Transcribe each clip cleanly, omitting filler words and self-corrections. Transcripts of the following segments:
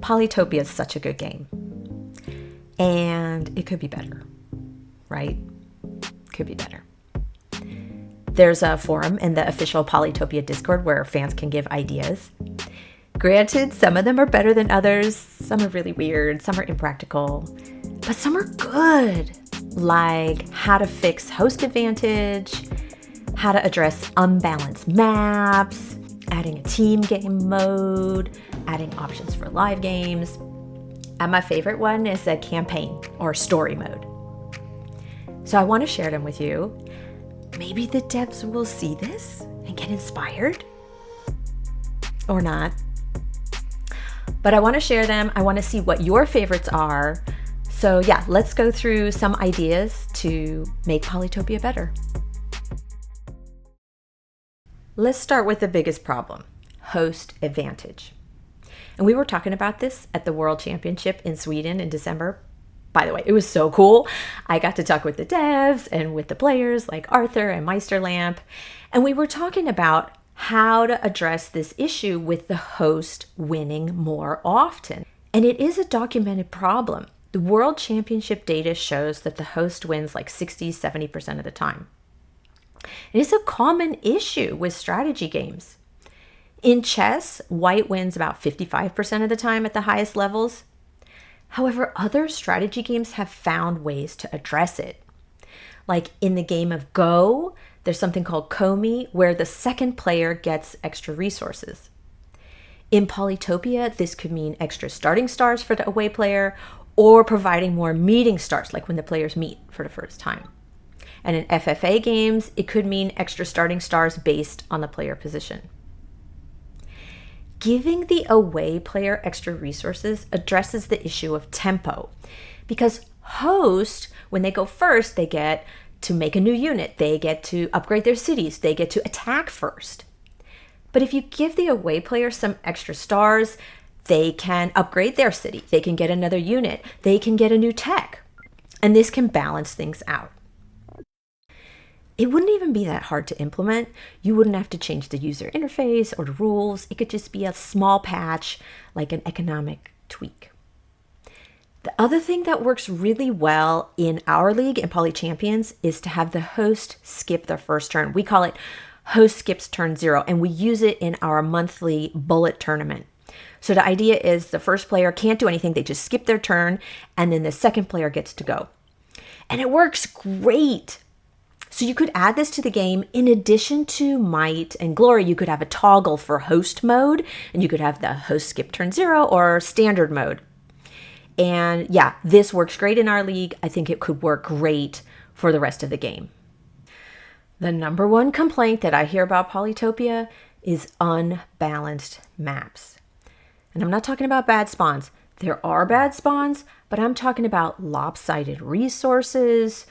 Polytopia is such a good game. And it could be better, right? Could be better. There's a forum in the official Polytopia Discord where fans can give ideas. Granted, some of them are better than others. Some are really weird. Some are impractical. But some are good. Like how to fix host advantage, how to address unbalanced maps, adding a team game mode, adding options for live games. And my favorite one is a campaign or story mode. So I want to share them with you. Maybe the devs will see this and get inspired. Or not. But I want to share them. I want to see what your favorites are. So yeah, let's go through some ideas to make Polytopia better. Let's start with the biggest problem, host advantage. And we were talking about this at the World Championship in Sweden in December. By the way, it was so cool. I got to talk with the devs and with the players like Arthur and Meisterlamp. And we were talking about how to address this issue with the host winning more often. And it is a documented problem. The World Championship data shows that the host wins like 60-70% of the time. It is a common issue with strategy games. In chess, white wins about 55% of the time at the highest levels. However, other strategy games have found ways to address it. Like in the game of Go, there's something called Komi, where the second player gets extra resources. In Polytopia, this could mean extra starting stars for the away player, or providing more meeting stars, like when the players meet for the first time. And in FFA games, it could mean extra starting stars based on the player position. Giving the away player extra resources addresses the issue of tempo, because host, when they go first, they get to make a new unit, they get to upgrade their cities, they get to attack first. But if you give the away player some extra stars, they can upgrade their city, they can get another unit, they can get a new tech, and this can balance things out. It wouldn't even be that hard to implement. You wouldn't have to change the user interface or the rules. It could just be a small patch, like an economic tweak. The other thing that works really well in our league, in Poly Champions, is to have the host skip their first turn. We call it host skips turn 0, and we use it in our monthly bullet tournament. So the idea is the first player can't do anything. They just skip their turn, and then the second player gets to go. And it works great. So you could add this to the game. In addition to Might and Glory, you could have a toggle for host mode, and you could have the host skip turn 0 or standard mode. And yeah, this works great in our league. I think it could work great for the rest of the game. The number one complaint that I hear about Polytopia is unbalanced maps. And I'm not talking about bad spawns. There are bad spawns, but I'm talking about lopsided resources,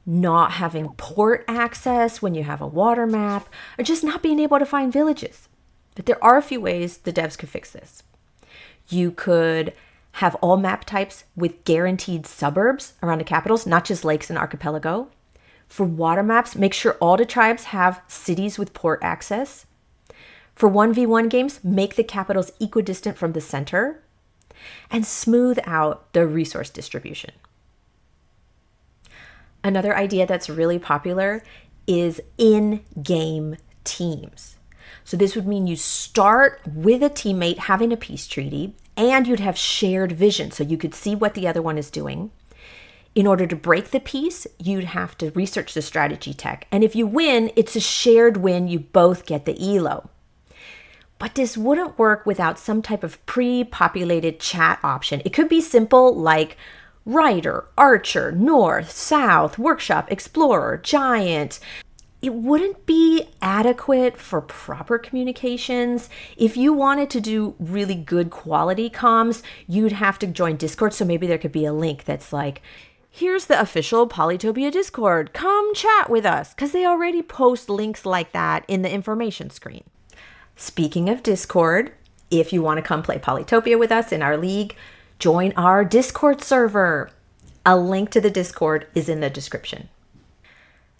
not having port access when you have a water map, or just not being able to find villages. But there are a few ways the devs could fix this. You could have all map types with guaranteed suburbs around the capitals, not just lakes and archipelago. For water maps, make sure all the tribes have cities with port access. For 1v1 games, make the capitals equidistant from the center. And smooth out the resource distribution. Another idea that's really popular is in-game teams. So this would mean you start with a teammate having a peace treaty, and you'd have shared vision, so you could see what the other one is doing. In order to break the peace, you'd have to research the strategy tech. And if you win, it's a shared win. You both get the Elo. But this wouldn't work without some type of pre-populated chat option. It could be simple like Writer, Archer, North, South, Workshop, Explorer, Giant. It wouldn't be adequate for proper communications. If you wanted to do really good quality comms, you'd have to join Discord. So maybe there could be a link that's like, here's the official Polytopia Discord. Come chat with us. Because they already post links like that in the information screen. Speaking of Discord, if you want to come play Polytopia with us in our league, join our Discord server. A link to the Discord is in the description.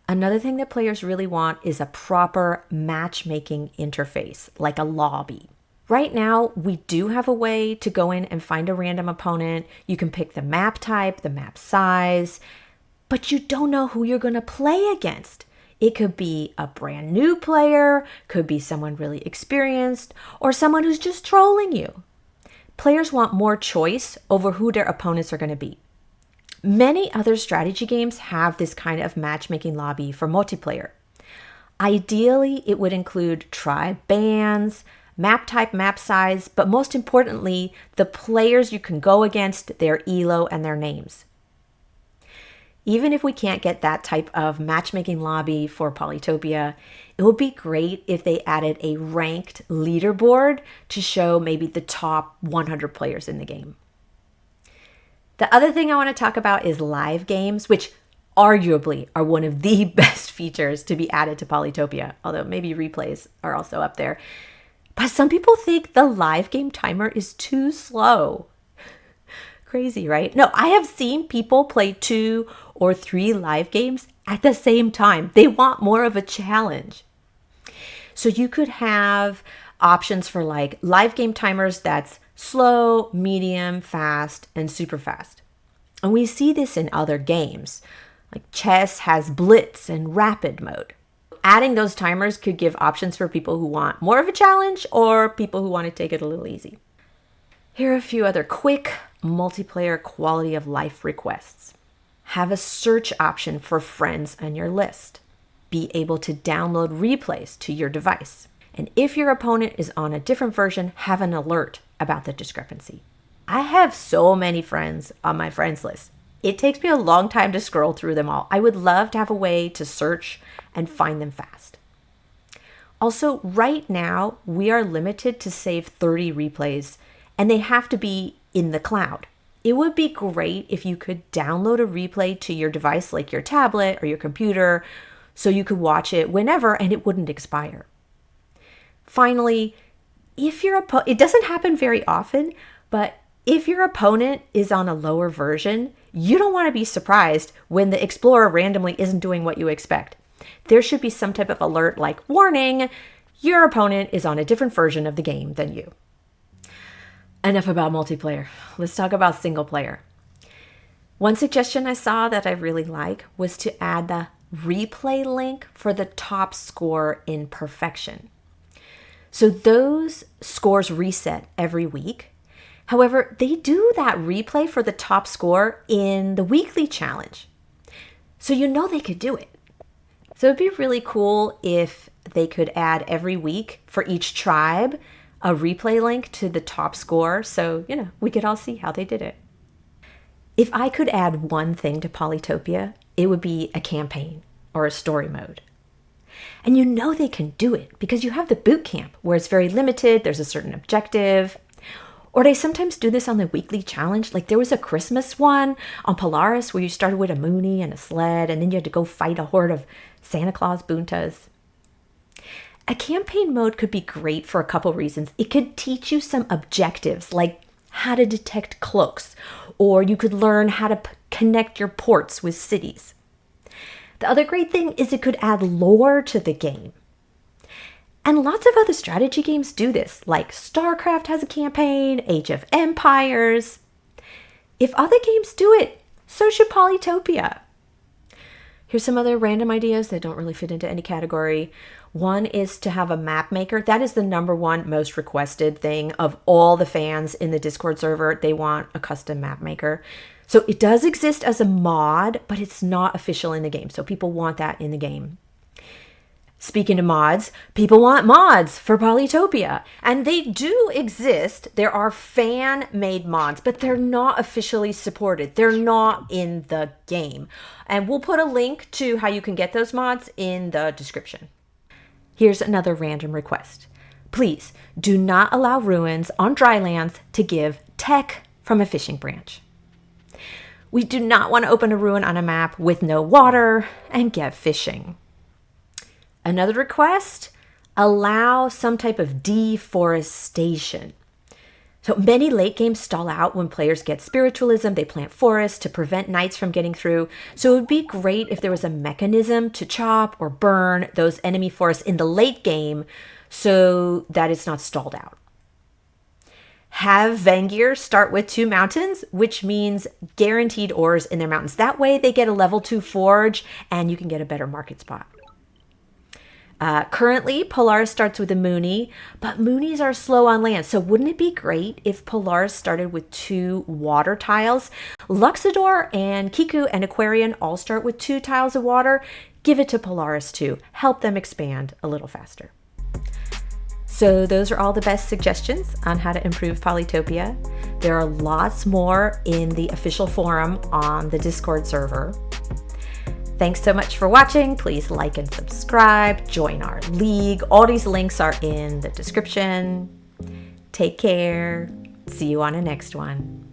Another thing that players really want is a proper matchmaking interface, like a lobby. Right now, we do have a way to go in and find a random opponent. You can pick the map type, the map size, but you don't know who you're going to play against. It could be a brand new player, could be someone really experienced, or someone who's just trolling you. Players want more choice over who their opponents are going to be. Many other strategy games have this kind of matchmaking lobby for multiplayer. Ideally, it would include tribe bans, map type, map size, but most importantly, the players you can go against, their elo, and their names. Even if we can't get that type of matchmaking lobby for Polytopia, it would be great if they added a ranked leaderboard to show maybe the top 100 players in the game. The other thing I want to talk about is live games, which arguably are one of the best features to be added to Polytopia, although maybe replays are also up there. But some people think the live game timer is too slow. Crazy, right? No, I have seen people play 2 or 3 live games at the same time. They want more of a challenge. So you could have options for like live game timers that's slow, medium, fast, and super fast. And we see this in other games. Like chess has blitz and rapid mode. Adding those timers could give options for people who want more of a challenge or people who want to take it a little easy. Here are a few other quick multiplayer quality of life requests. Have a search option for friends on your list. Be able to download replays to your device. And if your opponent is on a different version, have an alert about the discrepancy. I have so many friends on my friends list. It takes me a long time to scroll through them all. I would love to have a way to search and find them fast. Also, right now, we are limited to save 30 replays, and they have to be in the cloud. It would be great if you could download a replay to your device, like your tablet or your computer, so you could watch it whenever and it wouldn't expire. Finally, it doesn't happen very often, but if your opponent is on a lower version, you don't want to be surprised when the Explorer randomly isn't doing what you expect. There should be some type of alert like, warning, your opponent is on a different version of the game than you. Enough about multiplayer. Let's talk about single player. One suggestion I saw that I really like was to add the replay link for the top score in Perfection. So those scores reset every week. However, they do that replay for the top score in the weekly challenge. So you know they could do it. So it'd be really cool if they could add every week for each tribe a replay link to the top score so, we could all see how they did it. If I could add one thing to Polytopia, it would be a campaign or a story mode. And you know they can do it because you have the boot camp where it's very limited, there's a certain objective. Or they sometimes do this on the weekly challenge. Like there was a Christmas one on Polaris where you started with a Moonie and a sled and then you had to go fight a horde of Santa Claus Boontas. A campaign mode could be great for a couple reasons. It could teach you some objectives like how to detect cloaks, or you could learn how to connect your ports with cities. The other great thing is it could add lore to the game. And lots of other strategy games do this, like StarCraft has a campaign, Age of Empires. If other games do it, so should Polytopia. Here's some other random ideas that don't really fit into any category. One is to have a map maker. That is the number one most requested thing of all the fans in the Discord server. They want a custom map maker. So it does exist as a mod, but it's not official in the game. So people want that in the game. Speaking of mods, people want mods for Polytopia, and they do exist. There are fan-made mods, but they're not officially supported. They're not in the game. And we'll put a link to how you can get those mods in the description. Here's another random request. Please do not allow ruins on dry lands to give tech from a fishing branch. We do not want to open a ruin on a map with no water and get fishing. Another request, allow some type of deforestation. So many late games stall out when players get spiritualism. They plant forests to prevent knights from getting through. So it would be great if there was a mechanism to chop or burn those enemy forests in the late game so that it's not stalled out. Have Vangear start with 2 mountains, which means guaranteed ores in their mountains. That way they get a level 2 forge and you can get a better market spot. Currently, Polaris starts with a Mooney, but Moonies are slow on land. So wouldn't it be great if Polaris started with 2 water tiles? Luxador and Kiku and Aquarian all start with 2 tiles of water. Give it to Polaris too. Help them expand a little faster. So those are all the best suggestions on how to improve Polytopia. There are lots more in the official forum on the Discord server. Thanks so much for watching. Please like and subscribe, join our league. All these links are in the description. Take care. See you on the next one.